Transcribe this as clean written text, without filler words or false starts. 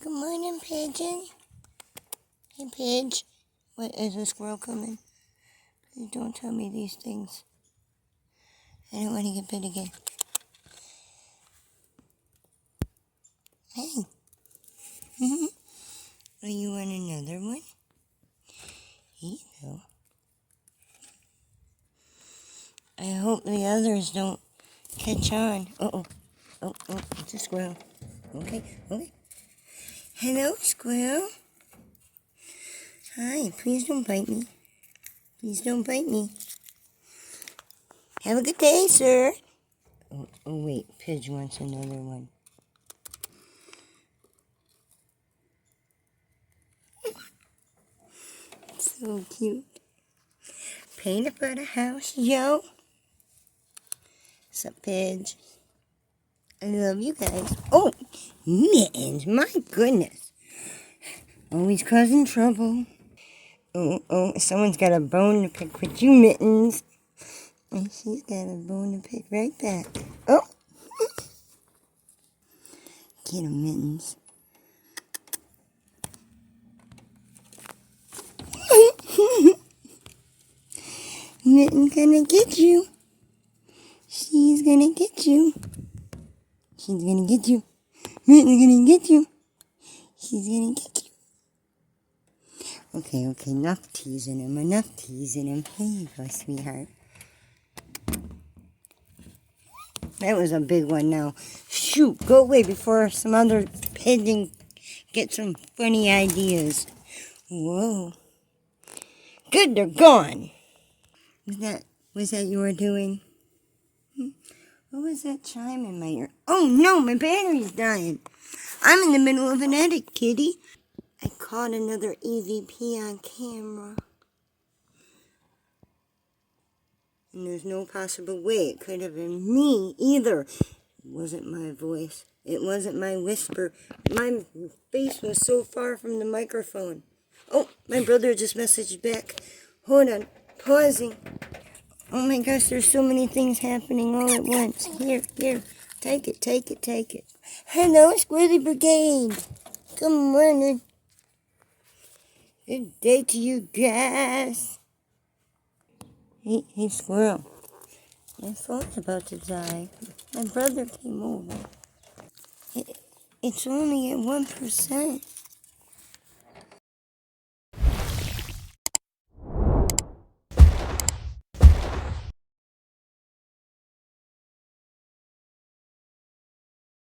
Good morning, Pigeon. Hey, Pidge. What, is a squirrel coming? Please don't tell me these things. I don't want to get bit again. Hey. Are you on another one? You know. I hope the others don't catch on. Oh, it's a squirrel. Okay. Hello, squirrel. Hi, please don't bite me. Please don't bite me. Have a good day, sir. Oh wait, Pidge wants another one. So cute. Peanut butter house, yo. What's up, Pidge? I love you guys. Oh, Mittens, my goodness. Always causing trouble. Oh, someone's got a bone to pick with you, Mittens. And she's got a bone to pick right back. Oh. Get him, Mittens. Mitten's gonna get you. She's gonna get you. She's gonna get you. Mitten's gonna get you. She's gonna get you. Okay, enough teasing him. Here you go, sweetheart. That was a big one now. Shoot, go away before some other pigeon get some funny ideas. Whoa. Good, they're gone. Was that you were doing? What was that chime in my ear? Oh no, my battery's dying. I'm in the middle of an edit, kitty. I caught another EVP on camera. And there's no possible way it could have been me either. It wasn't my voice. It wasn't my whisper. My face was so far from the microphone. Oh, my brother just messaged back. Hold on. Pausing. Oh my gosh, there's so many things happening all at once. Here. Take it. Hello, Squirrely Brigade. Good morning. Good day to you guys. Hey, Squirrel. My phone's about to die. My brother came over. It's only at 1%.